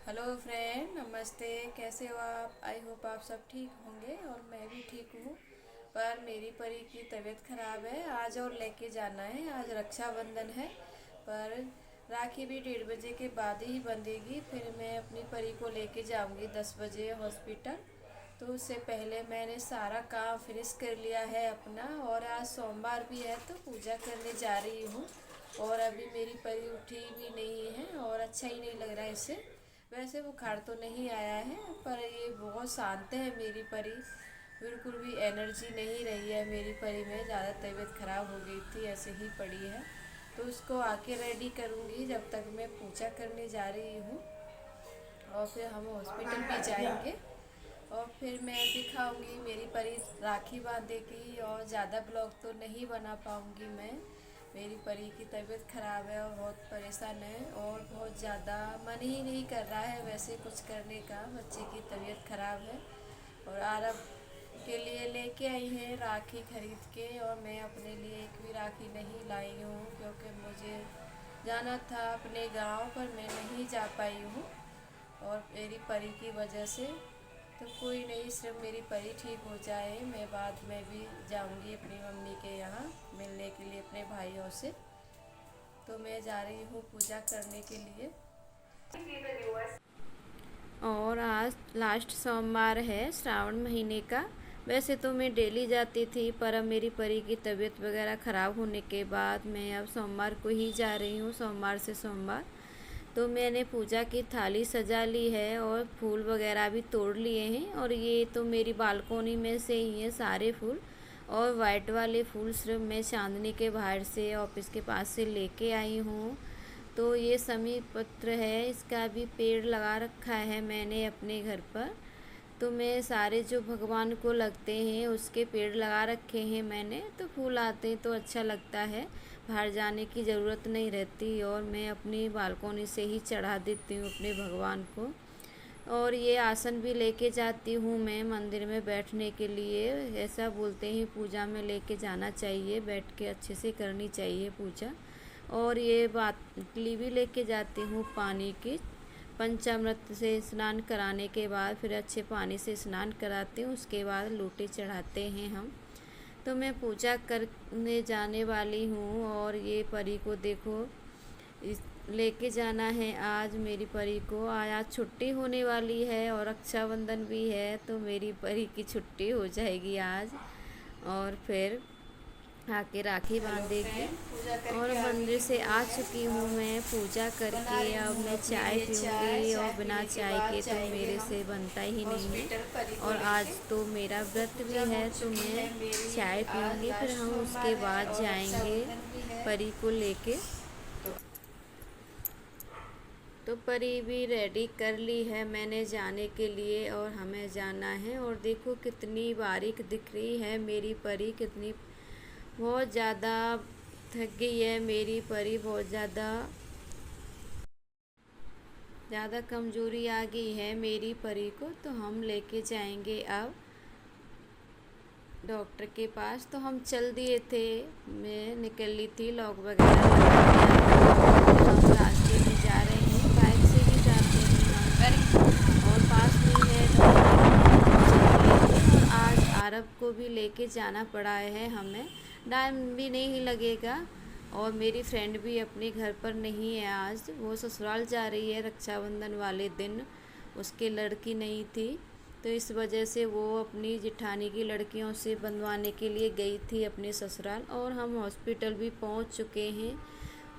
Hello friend, नमस्ते। कैसे हो आप? आई होप आप सब ठीक होंगे और मैं भी ठीक हूँ। पर मेरी परी की तबीयत खराब है आज और लेके जाना है। आज रक्षाबंधन है, पर राखी भी 1:30 के बाद ही बंधेगी। फिर मैं अपनी परी को लेके जाऊंगी 10 बजे हॉस्पिटल। तो उससे पहले मैंने सारा काम फिनिश कर लिया है अपना, और आज सोमवार भी है तो पूजा करने जा रही हूँ। और अभी मेरी परी उठी भी नहीं है और अच्छा ही नहीं लग रहा है इसे। वैसे बुखार तो नहीं आया है, पर ये बहुत शांत है मेरी परी। बिल्कुल भी एनर्जी नहीं रही है मेरी परी में। ज़्यादा तबीयत खराब हो गई थी, ऐसे ही पड़ी है। तो उसको आके रेडी करूँगी, जब तक मैं पूजा करने जा रही हूँ। और फिर हम हॉस्पिटल भी जाएंगे और फिर मैं दिखाऊंगी मेरी परी राखी बांधेगी। और ज़्यादा ब्लॉग तो नहीं बना पाऊंगी मैं। मेरी परी की तबीयत ख़राब है और बहुत परेशान है, और बहुत ज़्यादा मन ही नहीं कर रहा है वैसे कुछ करने का। बच्चे की तबीयत ख़राब है। और आरब के लिए लेके आई हैं राखी खरीद के, और मैं अपने लिए एक भी राखी नहीं लाई हूँ क्योंकि मुझे जाना था अपने गांव, पर मैं नहीं जा पाई हूँ और मेरी परी की वजह से। तो कोई नहीं, सिर्फ मेरी परी ठीक हो जाए। मैं बाद में भी जाऊंगी अपनी मम्मी के यहाँ मिलने के लिए अपने भाइयों से। तो मैं जा रही हूँ पूजा करने के लिए। और आज लास्ट सोमवार है श्रावण महीने का। वैसे तो मैं डेली जाती थी, पर अब मेरी परी की तबीयत वगैरह ख़राब होने के बाद मैं अब सोमवार को ही जा रही हूँ, सोमवार से सोमवार। तो मैंने पूजा की थाली सजा ली है और फूल वगैरह भी तोड़ लिए हैं। और ये तो मेरी बालकोनी में से ही है सारे फूल। और वाइट वाले फूल सिर्फ मैं चांदनी के बाहर से ऑफिस के पास से लेके आई हूँ। तो ये समी पत्र है, इसका भी पेड़ लगा रखा है मैंने अपने घर पर। तो मैं सारे जो भगवान को लगते हैं उसके पेड़ लगा रखे हैं मैंने। तो फूल आते हैं तो अच्छा लगता है, बाहर जाने की ज़रूरत नहीं रहती। और मैं अपनी बालकोनी से ही चढ़ा देती हूँ अपने भगवान को। और ये आसन भी लेके जाती हूँ मैं मंदिर में बैठने के लिए। ऐसा बोलते हैं पूजा में लेके जाना चाहिए, बैठ के अच्छे से करनी चाहिए पूजा। और ये बाटली भी लेके जाती हूँ पानी की। पंचामृत से स्नान कराने के बाद फिर अच्छे पानी से स्नान कराती हूँ, उसके बाद लोटे चढ़ाते हैं हम। तो मैं पूजा करने जाने वाली हूँ। और ये परी को देखो, इस लेके जाना है आज मेरी परी को। आज छुट्टी होने वाली है और रक्षाबंधन भी है, तो मेरी परी की छुट्टी हो जाएगी आज। और फिर आके राखी बांधेगी। और मंदिर से आ चुकी हूँ मैं पूजा करके। अब मैं चाय पीऊँगी, और बिना चाय के तो मेरे से बनता ही नहीं है। और आज तो मेरा व्रत भी है, तो मैं चाय पीऊँगी, फिर हम उसके बाद जाएंगे परी को लेके। तो परी भी रेडी कर ली है मैंने जाने के लिए, और हमें जाना है। और देखो कितनी बारीक दिख रही है मेरी परी, कितनी बहुत ज़्यादा थक गई है मेरी परी। बहुत ज़्यादा कमज़ोरी आ गई है मेरी परी को। तो हम लेके जाएंगे अब डॉक्टर के पास। तो हम चल दिए थे, मैं निकल ली थी, लॉक वगैरह लगा दिया। हम रास्ते में जा रहे हैं, बाइक से ही जाते हैं हम, और पास में है तो चल दिए थे। और आज आरब को भी लेके जाना पड़ा है हमें, टाइम भी नहीं लगेगा। और मेरी फ्रेंड भी अपने घर पर नहीं है आज, वो ससुराल जा रही है रक्षाबंधन वाले दिन। उसकी लड़की नहीं थी, तो इस वजह से वो अपनी जिठानी की लड़कियों से बंधवाने के लिए गई थी अपने ससुराल। और हम हॉस्पिटल भी पहुंच चुके हैं,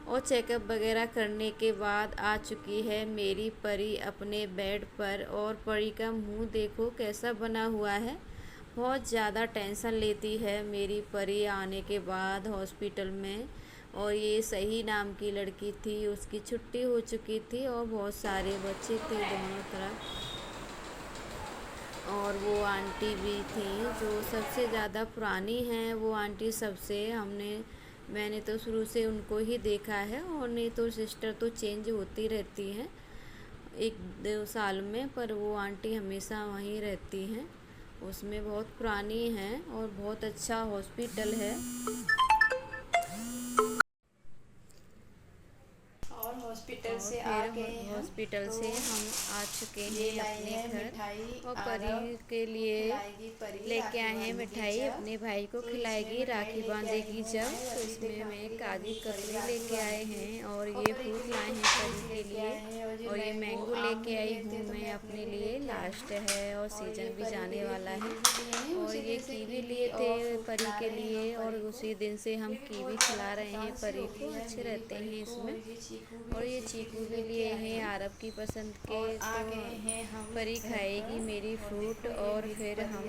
और चेकअप वगैरह करने के बाद आ चुकी है मेरी परी अपने बेड पर। और परी का मुंह देखो कैसा बना हुआ है, बहुत ज़्यादा टेंशन लेती है मेरी परी आने के बाद हॉस्पिटल में। और ये सही नाम की लड़की थी, उसकी छुट्टी हो चुकी थी, और बहुत सारे बच्चे थे दोनों तरफ। और वो आंटी भी थी जो सबसे ज़्यादा पुरानी हैं, वो आंटी सबसे मैंने तो शुरू से उनको ही देखा है। और नहीं तो सिस्टर तो चेंज होती रहती हैं 1-2 साल में, पर वो आंटी हमेशा वहीं रहती हैं। उसमें बहुत पुरानी हैं, और बहुत अच्छा हॉस्पिटल है। और हॉस्पिटल से आ गए हैं। हॉस्पिटल से हम आ चुके हैं अपने घर और परी के लिए लेके आए हैं मिठाई। अपने भाई को खिलाएगी, राखी बांधेगी जब। तो इसमें मैं काजू कतली लेके आए हैं और ये फ्रूट लाए हैं परी के लिए और ये मैंगो लेके आई हूँ मैं अपने लिए। लास्ट है और सीजन भी जाने वाला है। और ये कीवी लिए थे परी के लिए और उसी दिन से हम कीवी खिला रहे हैं परी को, अच्छे रहते हैं इसमें। और ये चीकू भी लिए हैं आरब की पसंद के, तो परी खाएगी मेरी फ्रूट। और फिर हम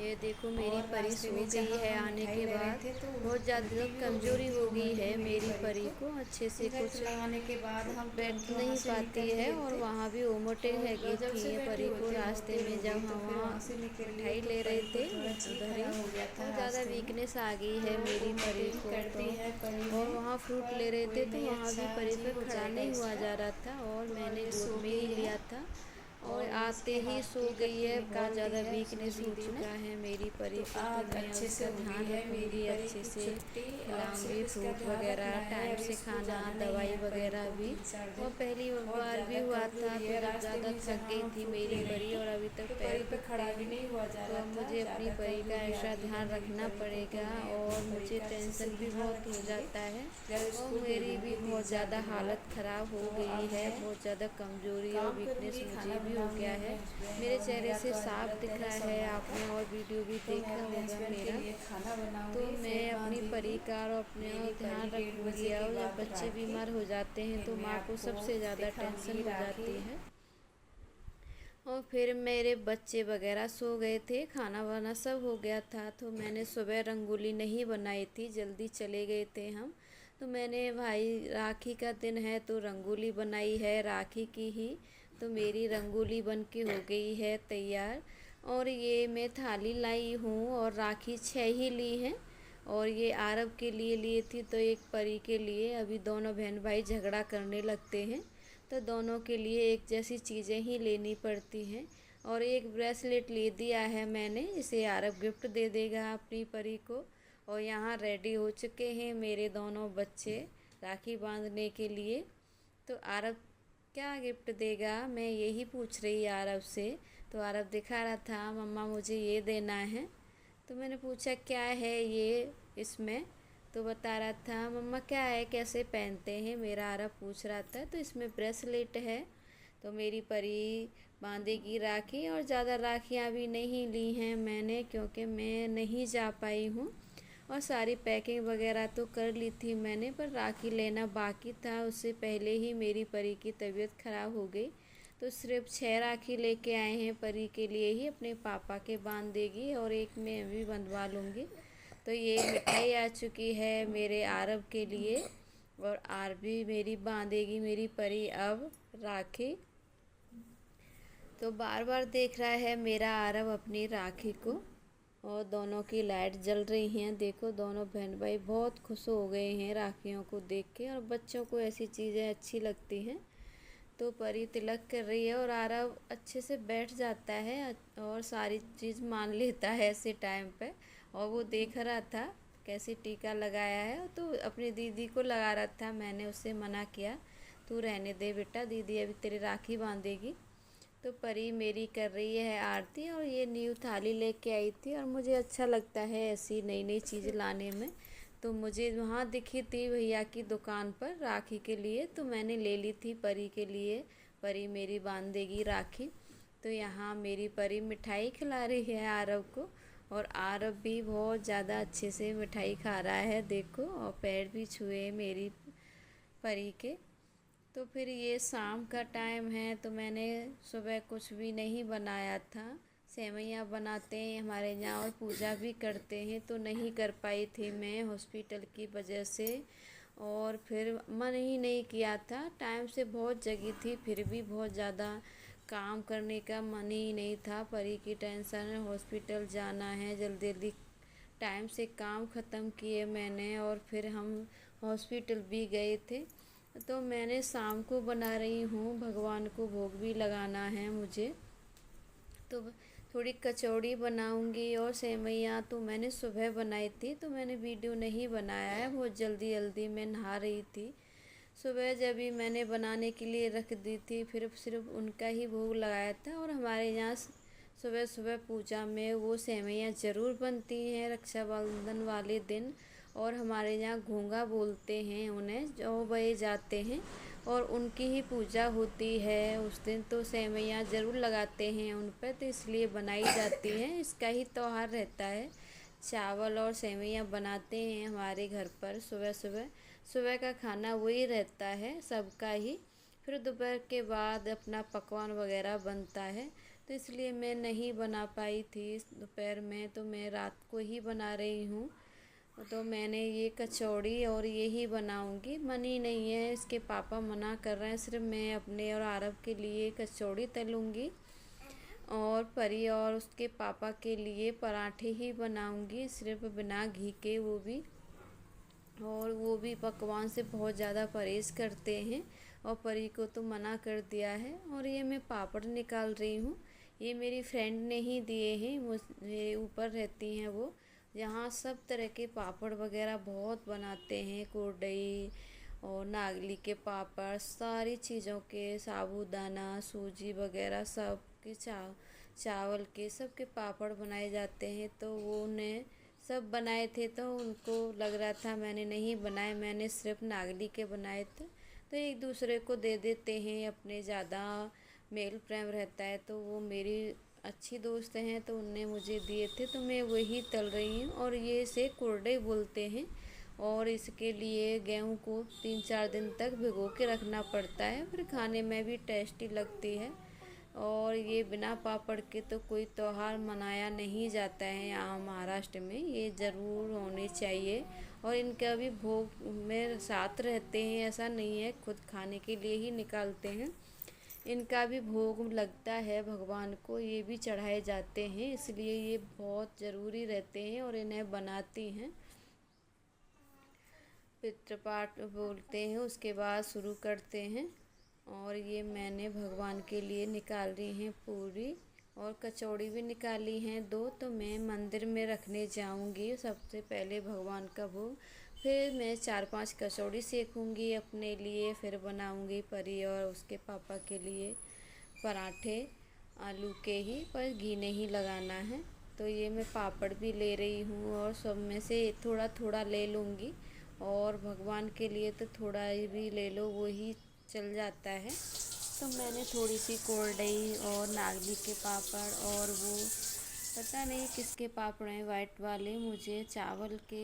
ये देखो मेरी परी सो गई है आने के बाद। बहुत ज़्यादा कमजोरी हो गई है मेरी परी को, अच्छे से कुछ बैठ नहीं पाती है। और वहाँ भी ओमोटे हैगी थी परी को रास्ते में, जब हम वहाँ मिठाई ले रहे थे उधर ही बहुत ज़्यादा वीकनेस आ गई है मेरी परी को। तो और वहाँ फ्रूट ले रहे थे तो वहाँ भी परी पे खड़ा नहीं हुआ जा रहा था और मैंने गोद में ही लिया था और आते ही सो गई है। बहुत ज़्यादा वीकनेस हो चुका है मेरी परी को। तो मैं उसका ध्यान रखूँगी, अच्छे से खिलाऊँगी फ्रूट वगैरह, टाइम से खाना, दवाई वगैरह भी। और पहली बार भी हुआ था तो जब ज़्यादा थक गई थी मेरी परी और अभी तक पैर पे खड़ा भी नहीं हुआ जा रहा, तो मुझे अपनी परी का ऐसा ध्यान रखना पड़ेगा। और मुझे टेंशन भी बहुत हो जाता है और मेरी भी बहुत ज़्यादा हालत ख़राब हो गई है, बहुत ज़्यादा कमज़ोरी और वीकनेस मुझे भी हो गया है। मेरे चेहरे से साफ दिख रहा है, आपने और वीडियो भी देखा होगा मेरा। तो मैं अपनी परी का और अपने ध्यान रखूँगी। और जब बच्चे बीमार हो जाते हैं तो माँ को सबसे ज़्यादा टेंशन हो जाती है। और फिर मेरे बच्चे वगैरह सो गए थे, खाना वाना सब हो गया था। तो मैंने सुबह रंगोली नहीं बनाई थी, जल्दी चले गए थे हम। तो मैंने भाई राखी का दिन है तो रंगोली बनाई है राखी की ही। तो मेरी रंगोली बन के हो गई है तैयार। और ये मैं थाली लाई हूँ और राखी 6 ही ली हैं और ये आरब के लिए लिए थी तो एक परी के लिए। अभी दोनों बहन भाई झगड़ा करने लगते हैं तो दोनों के लिए एक जैसी चीज़ें ही लेनी पड़ती हैं। और एक ब्रेसलेट ले दिया है मैंने, इसे आरब गिफ्ट दे देगा अपनी परी को। और यहाँ रेडी हो चुके हैं मेरे दोनों बच्चे राखी बांधने के लिए। तो आरब क्या गिफ्ट देगा मैं यही पूछ रही आरब से। तो आरब दिखा रहा था मम्मा मुझे ये देना है। तो मैंने पूछा क्या है ये इसमें, तो बता रहा था मम्मा क्या है, कैसे पहनते हैं, मेरा आरब पूछ रहा था। तो इसमें ब्रेसलेट है। तो मेरी परी बांधेगी राखी। और ज़्यादा राखियाँ भी नहीं ली हैं मैंने क्योंकि मैं नहीं जा पाई हूँ और सारी पैकिंग वगैरह तो कर ली थी मैंने, पर राखी लेना बाकी था। उससे पहले ही मेरी परी की तबीयत ख़राब हो गई। तो सिर्फ 6 राखी लेके आए हैं परी के लिए ही, अपने पापा के बांध देगी और एक मैं भी बंधवा लूँगी। तो ये मिठाई आ चुकी है मेरे आरब के लिए और आरब भी मेरी बांधेगी मेरी परी अब राखी। तो बार बार देख रहा है मेरा आरब अपनी राखी को और दोनों की लाइट जल रही हैं। देखो दोनों बहन भाई बहुत खुश हो गए हैं राखियों को देख के और बच्चों को ऐसी चीज़ें अच्छी लगती हैं। तो परी तिलक कर रही है और आरब अच्छे से बैठ जाता है और सारी चीज़ मान लेता है ऐसे टाइम पे। और वो देख रहा था कैसे टीका लगाया है तो अपनी दीदी को लगा रहा था। मैंने उससे मना किया, तू रहने दे बेटा, दीदी अभी तेरी राखी बांधेगी। तो परी मेरी कर रही है आरती और ये न्यू थाली लेके आई थी और मुझे अच्छा लगता है ऐसी नई नई चीज़ें लाने में। तो मुझे वहाँ दिखी थी भैया की दुकान पर राखी के लिए, तो मैंने ले ली थी परी के लिए। परी मेरी बांध देगी राखी। तो यहाँ मेरी परी मिठाई खिला रही है आरब को और आरब भी बहुत ज़्यादा अच्छे से मिठाई खा रहा है देखो, और पैर भी छुए मेरी परी के। तो फिर ये शाम का टाइम है तो मैंने सुबह कुछ भी नहीं बनाया था। सेवइयाँ बनाते हैं हमारे यहाँ और पूजा भी करते हैं तो नहीं कर पाई थी मैं हॉस्पिटल की वजह से। और फिर मन ही नहीं किया था, टाइम से बहुत जगी थी फिर भी बहुत ज़्यादा काम करने का मन ही नहीं था। परी की टेंशन है, हॉस्पिटल जाना है, जल्दी जल्दी टाइम से काम ख़त्म किए मैंने और फिर हम हॉस्पिटल भी गए थे। तो मैंने शाम को बना रही हूँ, भगवान को भोग भी लगाना है मुझे। तो थोड़ी कचौड़ी बनाऊंगी और सेवइयाँ तो मैंने सुबह बनाई थी तो मैंने वीडियो नहीं बनाया है, बहुत जल्दी जल्दी मैं नहा रही थी। सुबह जब भी मैंने बनाने के लिए रख दी थी, फिर सिर्फ उनका ही भोग लगाया था। और हमारे यहाँ सुबह सुबह पूजा में वो सेवइयाँ ज़रूर बनती हैं रक्षाबंधन वाले दिन। और हमारे यहाँ घोंघा बोलते हैं उन्हें, जो बहे जाते हैं और उनकी ही पूजा होती है उस दिन। तो सेवइयाँ ज़रूर लगाते हैं उन पर, तो इसलिए बनाई जाती हैं। इसका ही त्योहार रहता है। चावल और सेवइयाँ बनाते हैं हमारे घर पर सुबह सुबह। सुबह का खाना वही रहता है सबका ही। फिर दोपहर के बाद अपना पकवान वगैरह बनता है। तो इसलिए मैं नहीं बना पाई थी दोपहर में, तो मैं रात को ही बना रही हूँ। तो मैंने ये कचौड़ी और ये ही बनाऊँगी। मन ही नहीं है, इसके पापा मना कर रहे हैं। सिर्फ मैं अपने और आरव के लिए कचौड़ी तलूँगी और परी और उसके पापा के लिए पराठे ही बनाऊँगी, सिर्फ बिना घी के, वो भी। और वो भी पकवान से बहुत ज़्यादा परहेज़ करते हैं और परी को तो मना कर दिया है। और ये मैं पापड़ निकाल रही हूँ। ये मेरी फ्रेंड ने ही दिए हैं, मुझे ऊपर रहती हैं वो। यहाँ सब तरह के पापड़ वगैरह बहुत बनाते हैं, कुरडई और नागली के पापड़, सारी चीज़ों के, साबूदाना, सूजी वगैरह सब के, चावल के सब के पापड़ बनाए जाते हैं। तो वो उन्हें सब बनाए थे, तो उनको लग रहा था मैंने नहीं बनाए, मैंने सिर्फ नागली के बनाए थे। तो एक दूसरे को दे देते हैं, अपने ज़्यादा मेल प्रेम रहता है। तो वो मेरी अच्छी दोस्त हैं, तो उनने मुझे दिए थे, तो मैं वही तल रही हूँ। और ये इसे कुरडई बोलते हैं। और इसके लिए गेहूँ को 3-4 दिन तक भिगो के रखना पड़ता है, फिर खाने में भी टेस्टी लगती है। और ये बिना पापड़ के तो कोई त्योहार मनाया नहीं जाता है यहाँ महाराष्ट्र में, ये ज़रूर होने चाहिए। और इनका भी भोग में साथ रहते हैं, ऐसा नहीं है खुद खाने के लिए ही निकालते हैं। इनका भी भोग लगता है भगवान को, ये भी चढ़ाए जाते हैं, इसलिए ये बहुत ज़रूरी रहते हैं और इन्हें बनाती हैं। पितृपाठ बोलते हैं, उसके बाद शुरू करते हैं। और ये मैंने भगवान के लिए निकाल रही हैं पूरी, और कचौड़ी भी निकाली हैं 2। तो मैं मंदिर में रखने जाऊंगी सबसे पहले भगवान का भोग। फिर मैं 4-5 कचौड़ी सेकूंगी अपने लिए, फिर बनाऊंगी परी और उसके पापा के लिए पराठे, आलू के ही, पर घी नहीं लगाना है। तो ये मैं पापड़ भी ले रही हूँ और सब में से थोड़ा थोड़ा ले लूँगी। और भगवान के लिए तो थोड़ा ही भी ले लो, वो ही चल जाता है। तो मैंने थोड़ी सी कुरडई और नागली के पापड़, और वो पता नहीं किसके पापड़ हैं वाइट वाले, मुझे चावल के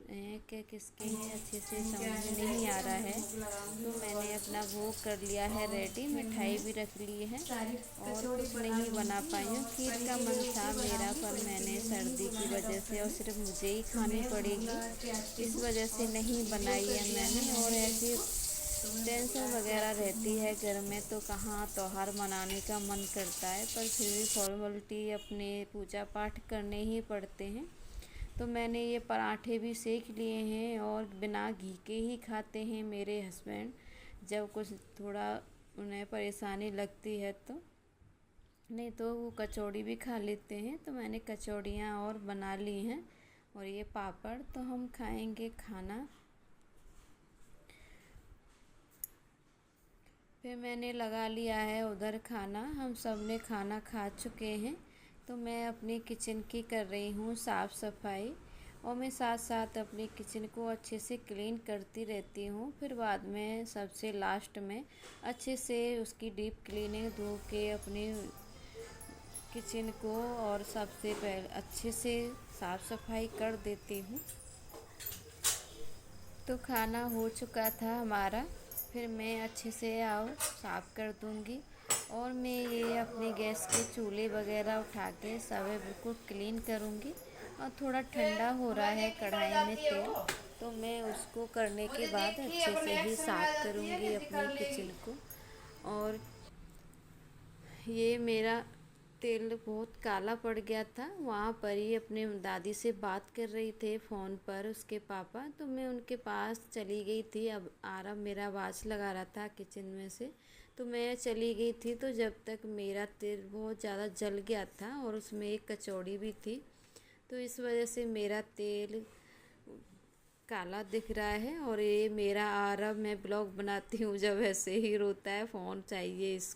हैं कि किसके हैं अच्छे से समझ में नहीं आ रहा है। तो मैंने अपना भोग कर लिया है रेडी, मिठाई भी रख ली है और कुछ नहीं बना पाई हूँ। खीर का मन था मेरा, पर मैंने सर्दी की वजह से और सिर्फ मुझे ही खानी पड़ेगी, इस वजह से नहीं बनाई है मैंने। और ऐसी टेंशन वगैरह रहती है घर में, तो कहाँ त्योहार मनाने का मन करता है, पर फिर भी फॉर्मेलिटी अपने पूजा पाठ करने ही पड़ते हैं। तो मैंने ये पराठे भी सेक लिए हैं और बिना घी के ही खाते हैं मेरे हस्बैंड, जब कुछ थोड़ा उन्हें परेशानी लगती है तो। नहीं तो वो कचौड़ी भी खा लेते हैं। तो मैंने कचौड़ियाँ और बना ली हैं, और ये पापड़। तो हम खाएंगे खाना। फिर मैंने लगा लिया है उधर खाना, हम सब ने खाना खा चुके हैं। तो मैं अपनी किचन की कर रही हूँ साफ़ सफाई, और मैं साथ साथ अपनी किचन को अच्छे से क्लीन करती रहती हूँ। फिर बाद में सबसे लास्ट में अच्छे से उसकी डीप क्लीनिंग धो के अपनी किचन को और सबसे पहले अच्छे से साफ़ सफाई कर देती हूँ। तो खाना हो चुका था हमारा, फिर मैं अच्छे से साफ़ कर दूँगी। और मैं ये अपने गैस के चूल्हे वगैरह उठा के सब बिल्कुल क्लीन करूँगी। और थोड़ा ठंडा हो रहा है कढ़ाई में तेल, तो मैं उसको करने के बाद अच्छे से ही साफ़ करूँगी अपनी किचन को। और ये मेरा तेल बहुत काला पड़ गया था, वहाँ पर ही अपने दादी से बात कर रही थे फ़ोन पर उसके पापा। तो मैं उनके पास चली गई थी। अब आरव मेरा आवाज़ लगा रहा था किचन में से, तो मैं चली गई थी। तो जब तक मेरा तेल बहुत ज़्यादा जल गया था, और उसमें एक कचौड़ी भी थी, तो इस वजह से मेरा तेल काला दिख रहा है और ये मेरा आरव मैं ब्लॉग बनाती हूँ जब ऐसे ही रोता है, फ़ोन चाहिए इसको।